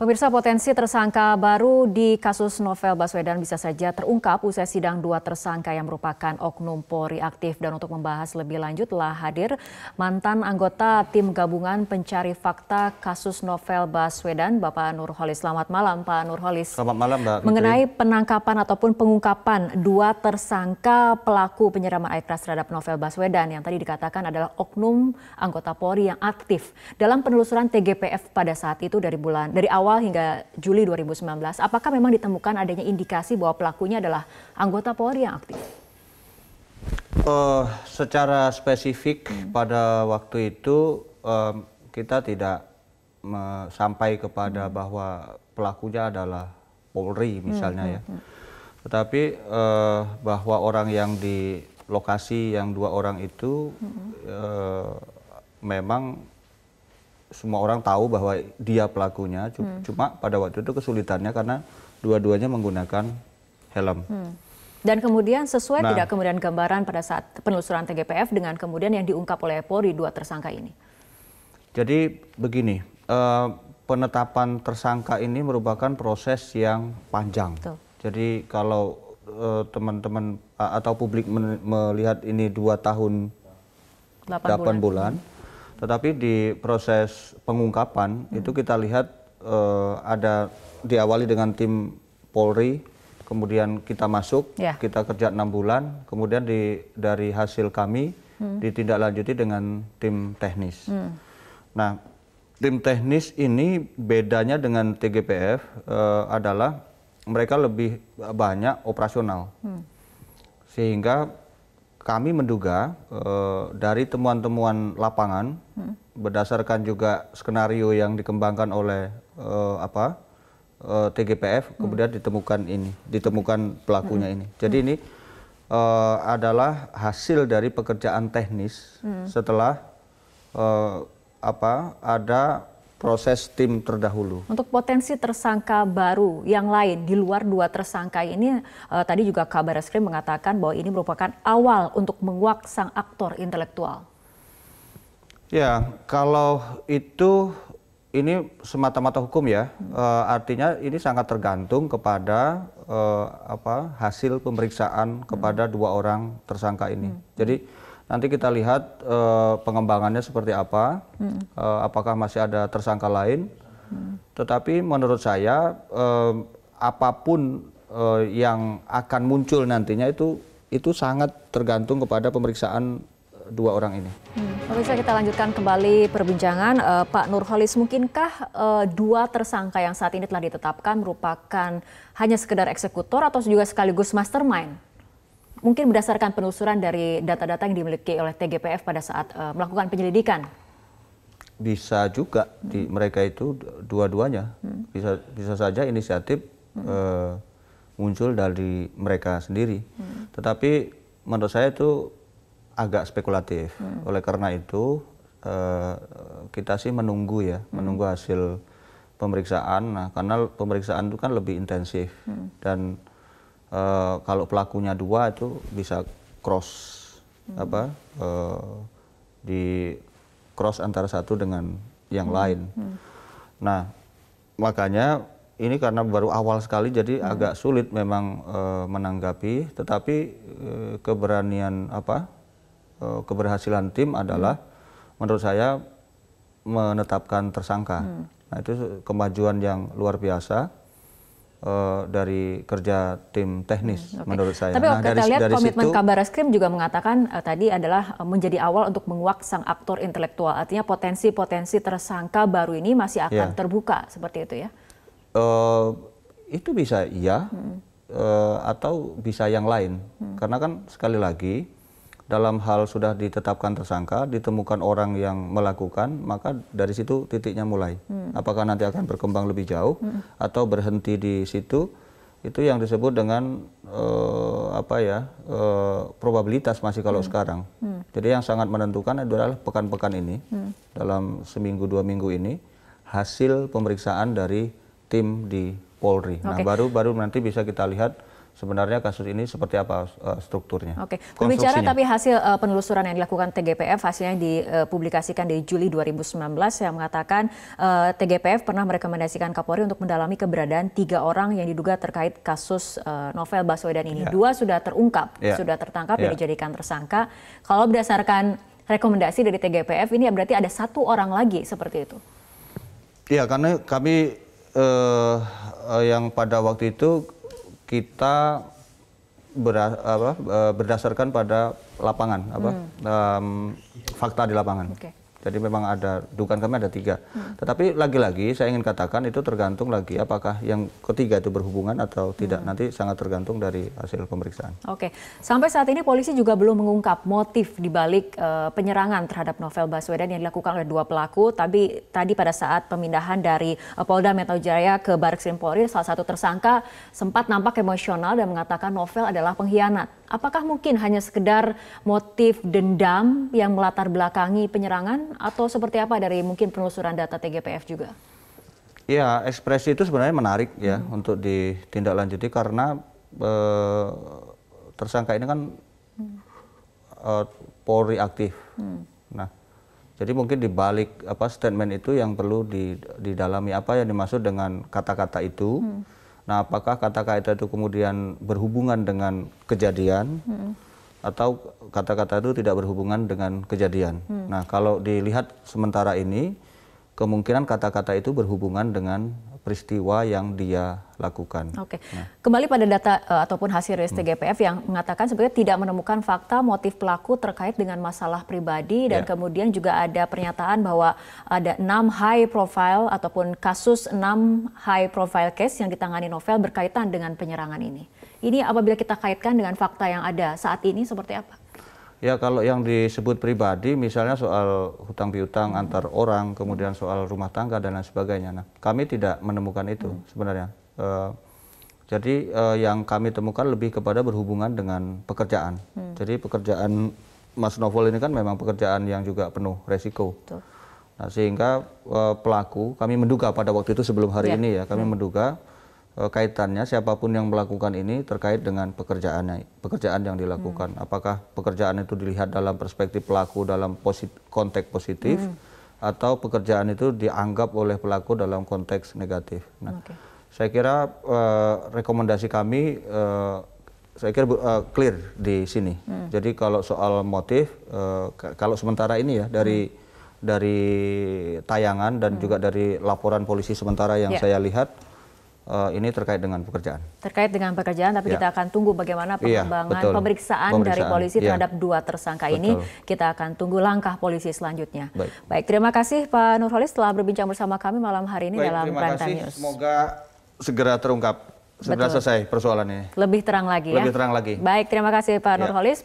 Pemirsa, potensi tersangka baru di kasus Novel Baswedan bisa saja terungkap usai sidang 2 tersangka yang merupakan oknum Polri aktif. Dan untuk membahas lebih lanjut telah hadir mantan anggota tim gabungan pencari fakta kasus Novel Baswedan, Bapak Nurholis. Selamat malam, Pak Nurholis. Selamat malam, Mbak Fitri. Mengenai penangkapan ataupun pengungkapan 2 tersangka pelaku penyiraman air keras terhadap Novel Baswedan yang tadi dikatakan adalah oknum anggota Polri yang aktif dalam penelusuran TGPF pada saat itu dari awal hingga Juli 2019, apakah memang ditemukan adanya indikasi bahwa pelakunya adalah anggota Polri yang aktif? Secara spesifik pada waktu itu kita tidak sampai kepada bahwa pelakunya adalah Polri misalnya ya. Tetapi bahwa orang yang di lokasi yang 2 orang itu memang semua orang tahu bahwa dia pelakunya, cuma pada waktu itu kesulitannya karena dua-duanya menggunakan helm. Dan kemudian sesuai tidak kemudian gambaran pada saat penelusuran TGPF dengan kemudian yang diungkap oleh Polri 2 tersangka ini? Jadi begini, penetapan tersangka ini merupakan proses yang panjang. Betul. Jadi kalau teman-teman atau publik melihat ini 2 tahun 8 bulan. Tetapi di proses pengungkapan itu kita lihat diawali dengan tim Polri, kemudian kita masuk, kita kerja 6 bulan, kemudian dari hasil kami ditindaklanjuti dengan tim teknis. Nah, tim teknis ini bedanya dengan TGPF adalah mereka lebih banyak operasional, sehingga kami menduga dari temuan-temuan lapangan berdasarkan juga skenario yang dikembangkan oleh TGPF, kemudian ditemukan pelakunya ini. Jadi ini adalah hasil dari pekerjaan teknis setelah ada proses tim terdahulu. Untuk potensi tersangka baru yang lain di luar 2 tersangka ini, tadi juga Kabar Eskrim mengatakan bahwa ini merupakan awal untuk menguak sang aktor intelektual. Ya, kalau itu ini semata-mata hukum ya, artinya ini sangat tergantung kepada hasil pemeriksaan kepada 2 orang tersangka ini. Jadi nanti kita lihat pengembangannya seperti apa, apakah masih ada tersangka lain. Tetapi menurut saya apapun yang akan muncul nantinya itu sangat tergantung kepada pemeriksaan 2 orang ini. Bisa kita lanjutkan kembali perbincangan. Pak Nurholis, mungkinkah 2 tersangka yang saat ini telah ditetapkan merupakan hanya sekedar eksekutor atau juga sekaligus mastermind? Mungkin berdasarkan penelusuran dari data-data yang dimiliki oleh TGPF pada saat melakukan penyelidikan. Bisa juga di mereka itu dua-duanya. Bisa saja inisiatif muncul dari mereka sendiri. Tetapi menurut saya itu agak spekulatif. Oleh karena itu kita sih menunggu hasil pemeriksaan. Nah, karena pemeriksaan itu kan lebih intensif dan kalau pelakunya 2 itu bisa di cross antara satu dengan yang lain. Nah, makanya ini karena baru awal sekali jadi agak sulit memang menanggapi. Tetapi keberhasilan tim adalah menurut saya menetapkan tersangka. Nah, itu kemajuan yang luar biasa dari kerja tim teknis menurut saya. Tapi kita lihat komitmen Kabar Eskrim juga mengatakan tadi adalah menjadi awal untuk menguak sang aktor intelektual. Artinya potensi-potensi tersangka baru ini masih akan terbuka seperti itu ya? Itu bisa iya atau bisa yang lain. Karena kan sekali lagi dalam hal sudah ditetapkan tersangka, ditemukan orang yang melakukan, maka dari situ titiknya mulai. Apakah nanti akan berkembang lebih jauh atau berhenti di situ, itu yang disebut dengan probabilitas masih kalau sekarang. Jadi yang sangat menentukan adalah pekan-pekan ini, dalam seminggu 2 minggu ini, hasil pemeriksaan dari tim di Polri. Nah, baru nanti bisa kita lihat sebenarnya kasus ini seperti apa strukturnya. Oke, berbicara tapi hasil penelusuran yang dilakukan TGPF hasilnya dipublikasikan di Juli 2019 yang mengatakan TGPF pernah merekomendasikan Kapolri untuk mendalami keberadaan 3 orang yang diduga terkait kasus Novel Baswedan ini. 2 sudah terungkap, sudah tertangkap dan dijadikan tersangka. Kalau berdasarkan rekomendasi dari TGPF ini berarti ada 1 orang lagi seperti itu. Iya, karena kami yang pada waktu itu kita berdasarkan pada lapangan, fakta di lapangan. Jadi memang ada, dugaan kami ada 3. Tetapi lagi-lagi saya ingin katakan itu tergantung lagi apakah yang ketiga itu berhubungan atau tidak. Nanti sangat tergantung dari hasil pemeriksaan. Oke, sampai saat ini polisi juga belum mengungkap motif dibalik penyerangan terhadap Novel Baswedan yang dilakukan oleh 2 pelaku. Tapi tadi pada saat pemindahan dari Polda Metro Jaya ke Barreskrim Polri, salah satu tersangka sempat nampak emosional dan mengatakan Novel adalah pengkhianat. Apakah mungkin hanya sekedar motif dendam yang melatar belakangi penyerangan atau seperti apa dari mungkin penelusuran data TGPF juga? Ya, ekspresi itu sebenarnya menarik ya untuk ditindaklanjuti karena tersangka ini kan Polri aktif. Nah, jadi mungkin di balik statement itu yang perlu didalami apa yang dimaksud dengan kata-kata itu. Nah, apakah kata-kata itu kemudian berhubungan dengan kejadian atau kata-kata itu tidak berhubungan dengan kejadian. Nah, kalau dilihat sementara ini, kemungkinan kata-kata itu berhubungan dengan peristiwa yang dia lakukan. Oke, kembali pada data ataupun hasil rilis TGPF yang mengatakan sebenarnya tidak menemukan fakta motif pelaku terkait dengan masalah pribadi dan kemudian juga ada pernyataan bahwa ada 6 high profile ataupun kasus 6 high profile case yang ditangani Novel berkaitan dengan penyerangan ini. Ini apabila kita kaitkan dengan fakta yang ada saat ini seperti apa? Ya, kalau yang disebut pribadi misalnya soal hutang piutang antar orang, kemudian soal rumah tangga dan lain sebagainya. Nah, kami tidak menemukan itu sebenarnya. Jadi yang kami temukan lebih kepada berhubungan dengan pekerjaan. Jadi pekerjaan Mas Novel ini kan memang pekerjaan yang juga penuh resiko. Nah, sehingga pelaku, kami menduga pada waktu itu sebelum hari ini ya, kami menduga kaitannya siapapun yang melakukan ini terkait dengan pekerjaan yang dilakukan. Apakah pekerjaan itu dilihat dalam perspektif pelaku dalam konteks positif atau pekerjaan itu dianggap oleh pelaku dalam konteks negatif. Nah, saya kira rekomendasi kami saya kira clear di sini. Jadi kalau soal motif, kalau sementara ini ya dari tayangan dan juga dari laporan polisi sementara yang saya lihat, ini terkait dengan pekerjaan. Terkait dengan pekerjaan, tapi kita akan tunggu bagaimana pengembangan pemeriksaan dari polisi terhadap 2 tersangka ini. Kita akan tunggu langkah polisi selanjutnya. Baik, terima kasih Pak Nurholis telah berbincang bersama kami malam hari ini dalam Prime Time News. Semoga segera terungkap, segera selesai persoalan ini. Lebih terang lagi ya. Lebih terang lagi. Baik, terima kasih Pak Nurholis.